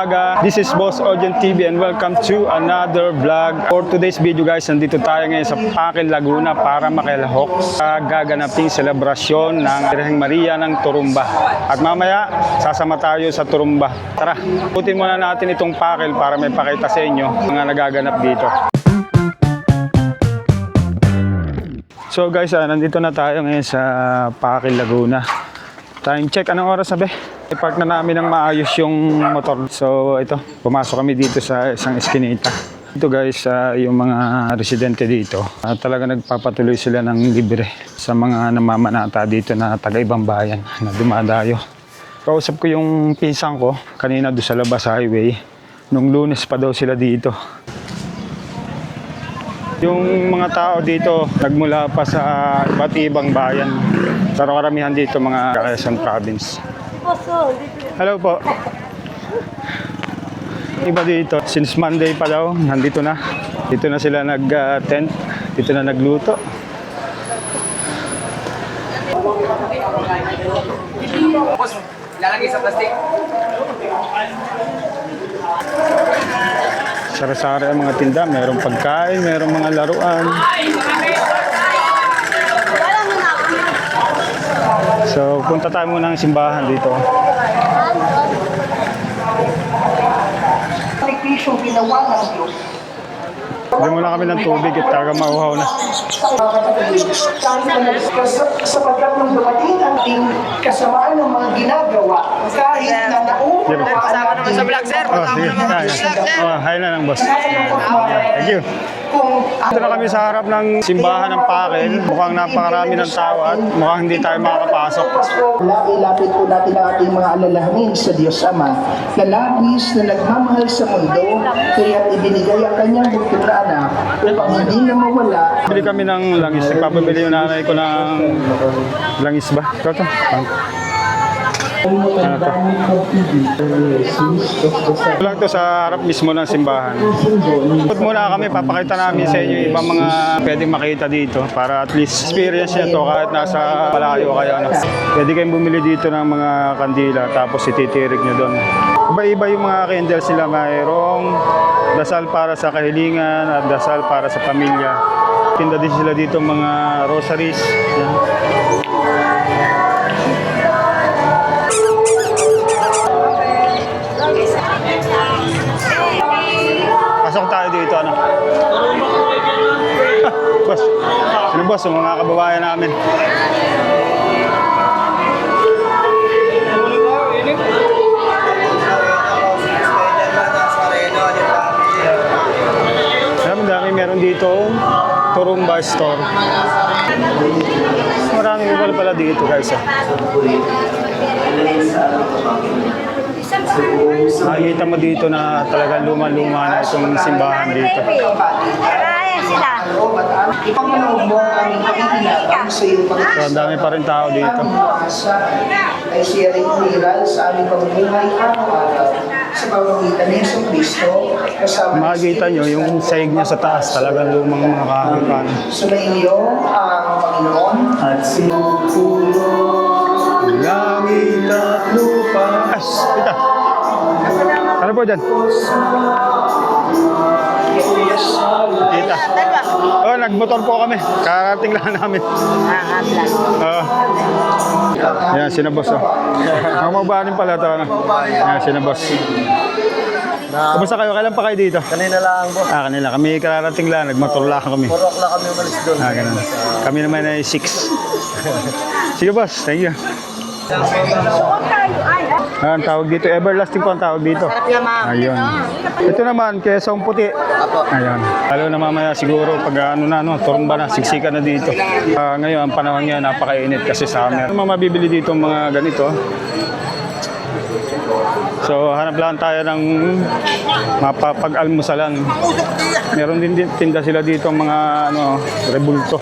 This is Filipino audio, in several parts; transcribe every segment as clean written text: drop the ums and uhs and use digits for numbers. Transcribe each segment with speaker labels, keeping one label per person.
Speaker 1: umaga. This is Boss Ojan TV and welcome to another vlog. For today's video guys, nandito tayo ngayon sa Pakil, Laguna para makilahok sa gaganaping selebrasyon ng Birheng Maria ng Turumba. At mamaya, sasama tayo sa Turumba. Tara, putin muna natin itong Pakil para may pakita sa inyo mga nagaganap dito. So guys, nandito na tayo ngayon sa Pakil, Laguna. Time check, anong oras na be? I-park na namin ng maayos yung motor. So ito, pumasok kami dito sa isang eskinita. Ito guys, yung mga residente dito, talaga nagpapatuloy sila ng libre sa mga namamanata dito na taga-ibang bayan na dumadayo. Kausap ko yung pinsan ko kanina doon sa labas highway. Nung Lunes pa daw sila dito. Yung mga tao dito nagmula pa sa iba't ibang bayan. Pero karamihan dito mga Quezon Province. Hello po. Iba dito, since Monday pa daw, nandito na. Dito na sila nag-tent, dito na nagluto.
Speaker 2: Lalagay sa plastic.
Speaker 1: Sara-sara ang mga tinda, mayroong pagkain, mayroong mga laruan. So, punta tayo muna ng simbahan dito. Bigyan muna kami ng tubig at talaga mauhaw na.
Speaker 3: Sapagkat nung dumating ang ating kasamaan ng mga ginagawa, kahit na nauna
Speaker 2: Kasama naman sa vlog, sir.
Speaker 1: Oh, sige. Hi na lang, boss. Thank you. Dito na kami sa harap ng simbahan ng Pakil. Mukhang napakarami ng tao at mukhang hindi tayo makakapasok.
Speaker 3: Ilapit po natin ang ating mga alalahanin sa Diyos Ama na labis na nagmamahal sa mundo kaya ibinigay ang kanyang bukod na anak upang hindi na mawala.
Speaker 1: Bili kami ng langis. Nagpapabili yung nanay ko ng langis ba? Ito. Ano to? Lang to sa harap mismo ng simbahan. Ikot muna kami, papakita namin sa inyo ibang mga pwedeng makita dito para at least experience nyo to kahit nasa malayo kaya ano. Pwede kayong bumili dito ng mga kandila tapos ititirik nyo doon. Iba-iba yung mga candles nila, mayroong dasal para sa kahilingan at dasal para sa pamilya. Tinda din sila dito mga rosaries. Yan. Pasok tayo dito, ano? Boss, sino boss? Yung mga kababayan namin. Dami meron dito Turumba store. Maraming iba pala dito guys. Nakikita mo dito na talagang luma-luma na itong simbahan dito.
Speaker 3: Ipangalaw mo ang aming pakikinabang sa iyong
Speaker 1: So, ang dami pa rin tao dito.
Speaker 3: ay siya rin umiral sa aming pamumuhay araw-araw sa pamamagitan ni Yesu Cristo kasama
Speaker 1: Makikita nyo yung sahig niya sa taas, talagang lumang mga kahagipan.
Speaker 3: Sumainyo ang Panginoon at sinupulo
Speaker 1: Langit at lupa. As, ito. Ano po dyan? Kita. Oh, nagmotor po kami. Karating lang namin. Yan, sinabos. Mamabanin pala ito. Yan, sinabos. Kumusta kayo? Kailan pa kayo dito?
Speaker 2: Kanina lang, boss.
Speaker 1: Kanila. Kami kararating lang. Nagmotor lang kami.
Speaker 2: Purok na kami umalis doon.
Speaker 1: Ganun. Kami naman ay 6. Sige boss, thank you. Ang tawag dito, everlasting po ang tawag dito. Ayun. Ito naman, Quezon Puti. Ayun. Lalo na mamaya siguro pag Turumba na, siksika na dito. Ngayon, ang panahon niya napakainit kasi summer. Ano mabibili dito mga ganito? So, hanap lang tayo ng mapapag-almusalan. Meron din tinda sila dito mga rebulto.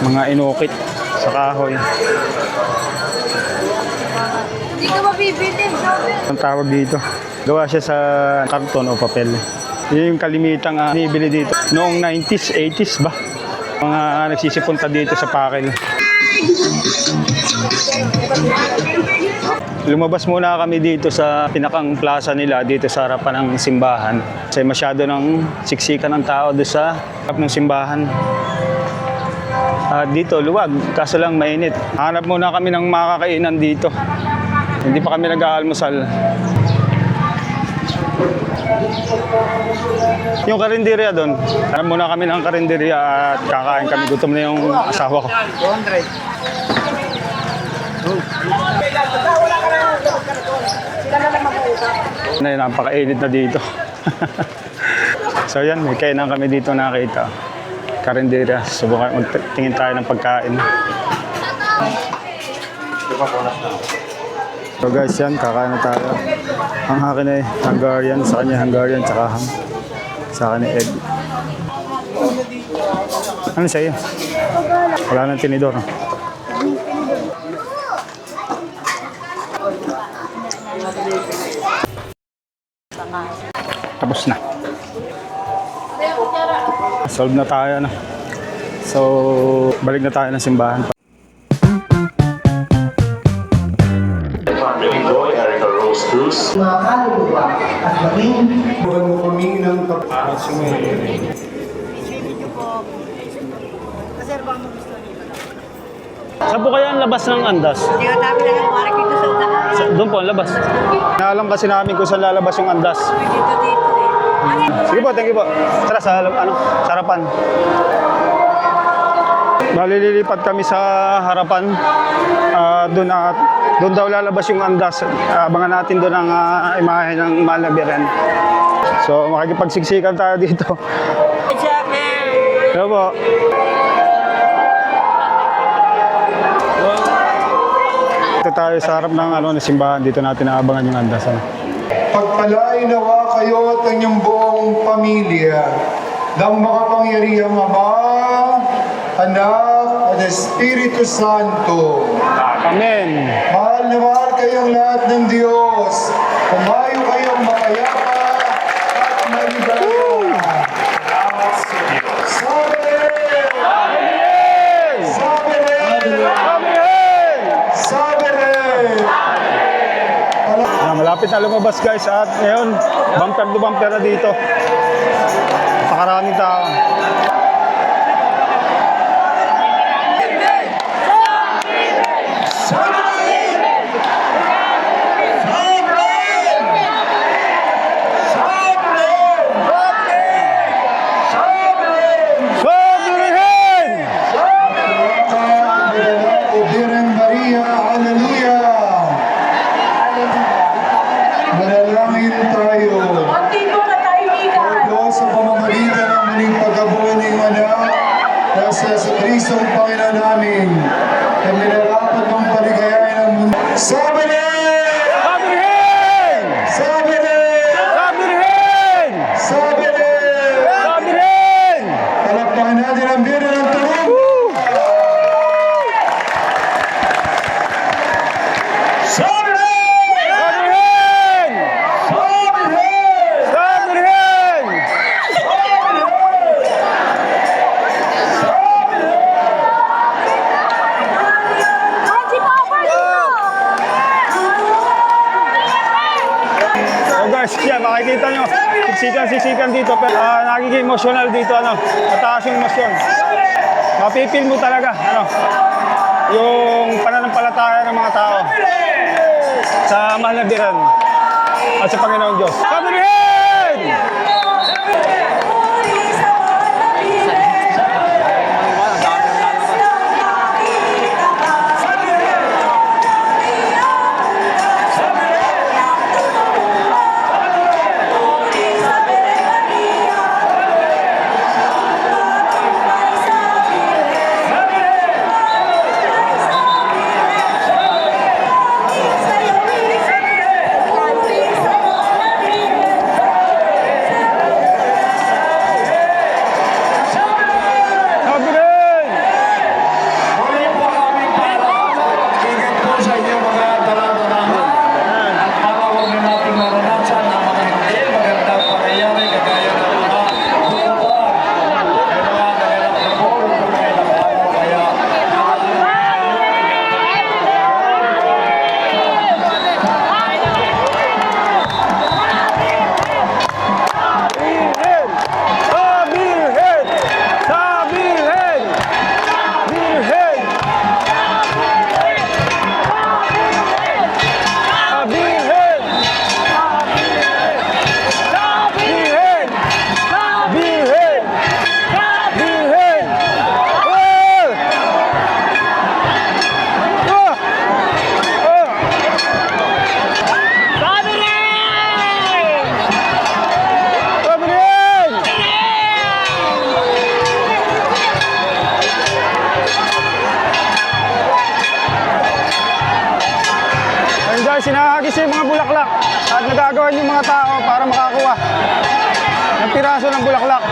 Speaker 1: Mga inukit sa kahoy.
Speaker 4: Hindi ka mabibili.
Speaker 1: Ang tawag dito, gawa siya sa karton o papel. Yun yung kalimitang nibili dito. Noong 90s, 80s ba? Mga nagsisipunta dito sa Pakil. Lumabas muna kami dito sa pinakang plaza nila, dito sa harapan ng simbahan. Kasi masyado ng siksikan ng tao doon sa harap ng simbahan. At dito, luwag, kaso lang mainit. Hanap muna kami ng makakainan dito. Hindi pa kami nag-aalmusal. Yung karinderya doon, hanap muna kami ng karinderya at kakain kami. Gutom na yung asawa ko.
Speaker 2: 200.
Speaker 1: Napakainit na dito. So yan, may kainan kami dito nakita. Karinderya, subukan tingin tayo ng pagkain. So guys, yan, kakain na tayo. Ang akin ay Hungarian, sa kanya Hungarian, tsaka ham. Sa akin ay egg. Ano sa'yo? Wala nang tinidor. No? Tapos na. Solve na tayo na. So, balik na tayo ng simbahan.
Speaker 3: Mga kaluluwa at maging
Speaker 1: Saan po kaya ang labas ng Andas?
Speaker 4: Hindi ka dami na lang parang dito sa unahan.
Speaker 1: Doon po ang labas. Naalam kasi namin kung saan lalabas yung Andas.
Speaker 4: Dito eh.
Speaker 1: Sige po, thank you po. Tara sa harapan. Malilipat kami sa harapan. Doon daw lalabas yung Andas. Abangan natin doon ang imahe ng Mahal na Birhen. So makikipagsiksikan tayo dito. Hello po. Dito tayo sa harap ng simbahan. Dito natin naabangan yung Andas.
Speaker 5: Pagpalain nawa kayo at inyong buong pamilya ng makapangyarihang Ama, Anak, at Espiritu Santo.
Speaker 1: Amen.
Speaker 5: Mahal na mahal kayong lahat ng Diyos. Kumayo kayong makayapa at maligaya. Salamat sa Diyos.
Speaker 1: Amen! Malapit na lumabas guys at ngayon bumper to bumper na dito. Napakaraming tao.
Speaker 5: Birhen Maria, Hallelujah! Manalangin tayo. O Diyos, sa pamamagitan ng muling pagkabuhay ng iyong anak, na sa Kristo ang Panginoon namin, na minarapat ng paligayahin ng mundo. Sabi niya!
Speaker 1: Sabi rin!
Speaker 5: Sabi niya!
Speaker 1: Sabi rin!
Speaker 5: Sabi niya!
Speaker 1: Sabi rin!
Speaker 5: Palakpakan natin ang Birhen ng tulong. Sabi niya!
Speaker 1: Sabi rin!
Speaker 5: Sabi niya!
Speaker 1: Sabi rin! So guys, yeah, makikita nyo, siksikan dito, pero nagiging emotional dito, mataas yung emosyon. Mapipil mo talaga, yung pananampalataya ng mga tao sa Mahal na Birhen at sa Panginoon Diyos. Sabi rin! tulungan yung mga tao para makakuha ng piraso ng bulaklak.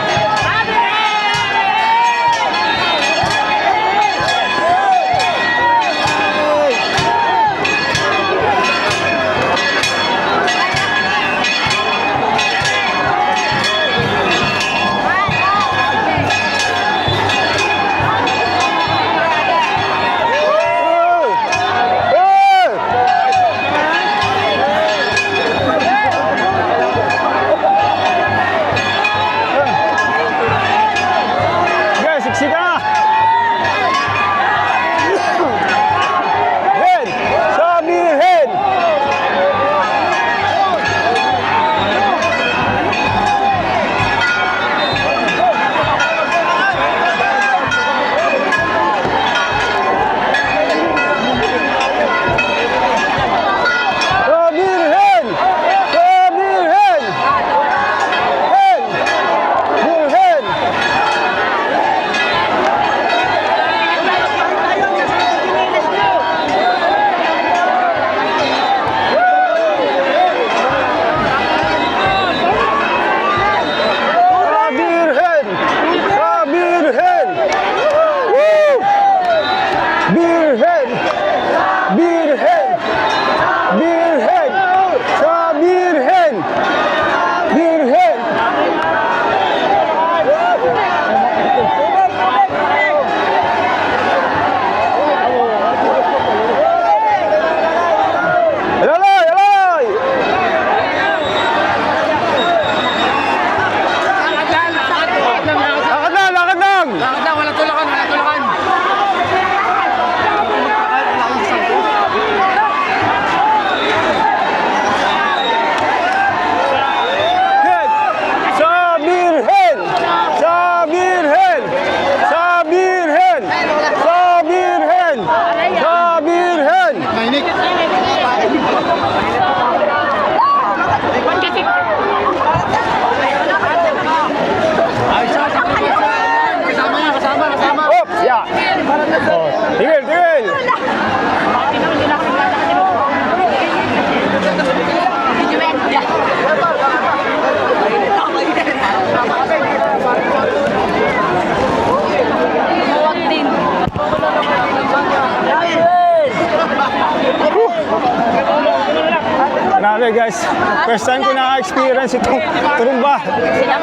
Speaker 1: Grabe guys, first time ko na-experience itong turumba.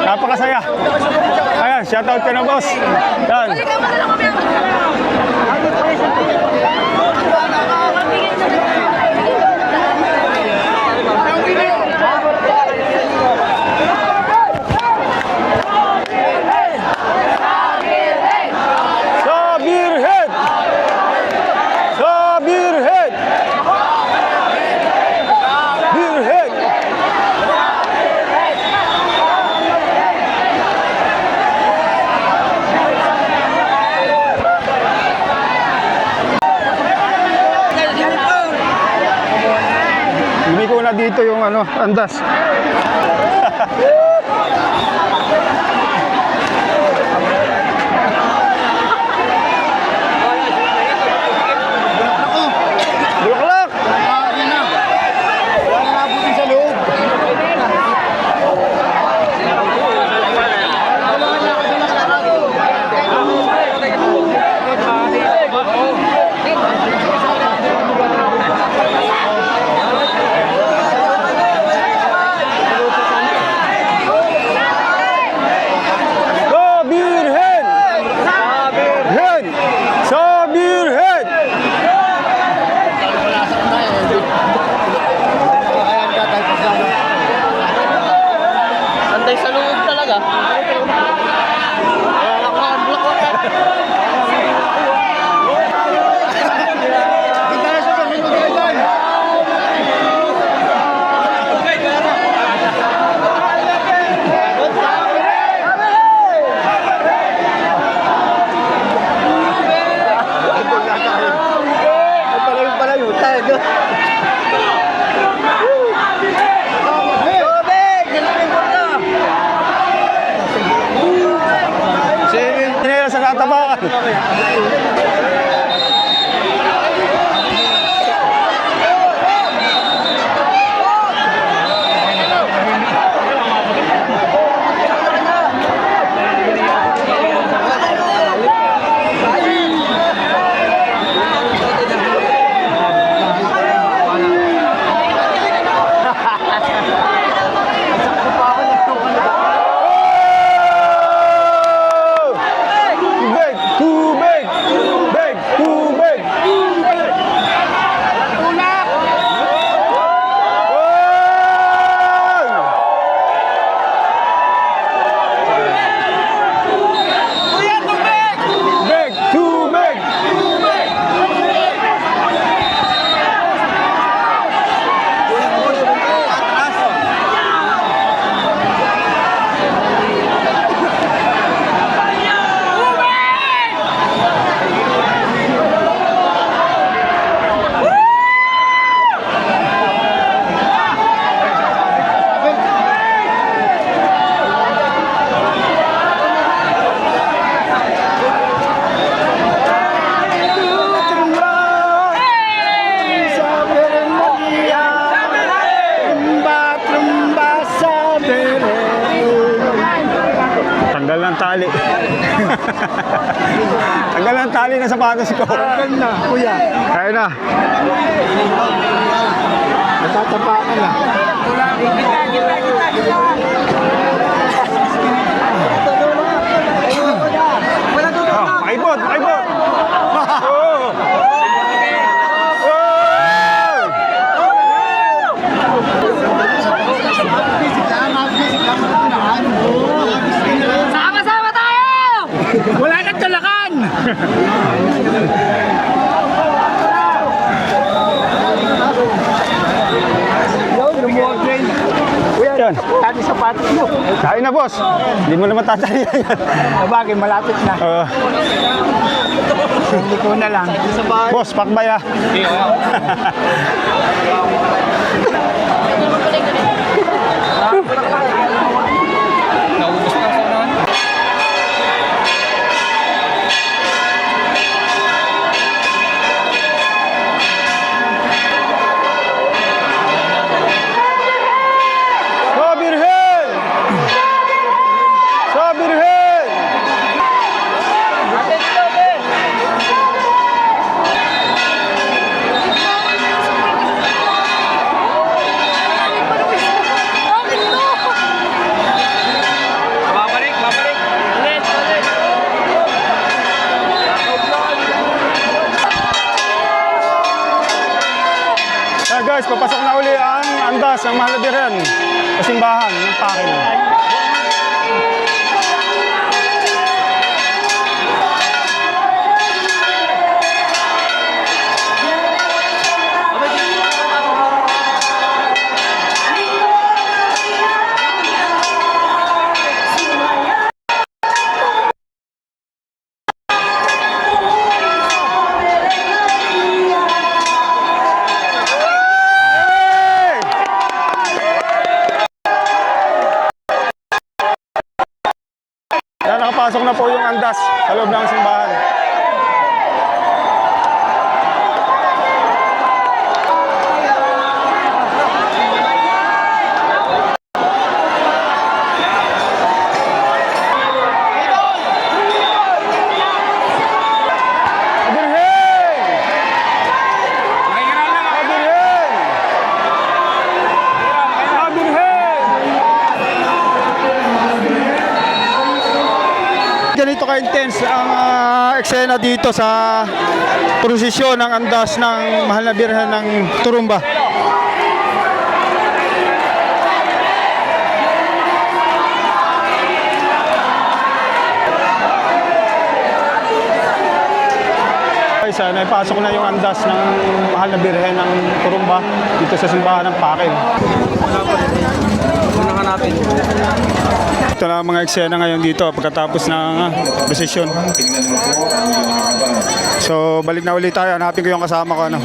Speaker 1: Napakasaya. Ayan, shoutout ka na boss. Yan. Hindi ko na dito yung andas. Bulaklak! Wala na abutin sa loob. ng tali. Tanggal ng tali na sapatos ko.
Speaker 2: Tanggal na, kuya.
Speaker 1: Kaya na.
Speaker 2: Natatapakan na.
Speaker 1: Oh, paibot, paibot. Oh.
Speaker 4: Sama-sama tayo!
Speaker 2: Wala nang talakan!
Speaker 1: Yan.
Speaker 2: Tati sapatos mo.
Speaker 1: Kain na, boss. Hindi mo naman tatalian yan.
Speaker 2: Sabagay, malapit na. Hindi ko na lang.
Speaker 1: Boss, pakbay ah. Sabirhen! Sabirhen!
Speaker 2: Babalik, babalik. Ulit, ulit.
Speaker 1: Guys, papasok na uli ang andas ng Mahal na Birhen sa simbahan ng Pakil. Yan, nakapasok na po yung andas sa loob ng simbahan. Ganito ka-intense ang eksena dito sa prosesyon ng andas ng Mahal na Birhen ng Turumba. Guys, naipasok na yung andas ng Mahal na Birhen ng Turumba dito sa simbahan ng Pakil. Ito na ang mga eksena ngayon dito pagkatapos ng prosesyon. So, balik na ulit tayo. Hanapin ko yung kasama ko. Ano.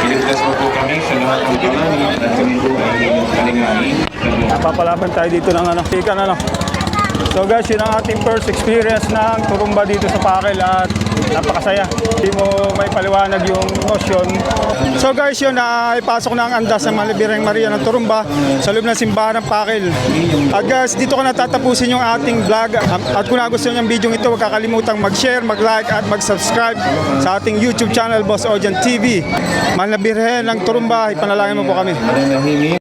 Speaker 6: Iligtas mo po kami sa lahat ng pangalan at kami po ay inyong kalingain.
Speaker 1: Napapalaban tayo dito ng ano. Tikan, ano. So guys, yun ang ating first experience ng Turumba dito sa Pakil at napakasaya. Hindi mo may paliwanag yung emosyon. So guys, yun ipasok na ang andas ng Mahal na Birheng Maria ng Turumba sa loob ng simbahan ng Pakil. At guys, dito ko natatapusin yung ating vlog. At kung nagustuhan yung video ito, huwag kakalimutang mag-share, mag-like at mag-subscribe sa ating YouTube channel, Boss Ojan TV. Mahal na Birhen ng Turumba, ipanalangin mo po kami.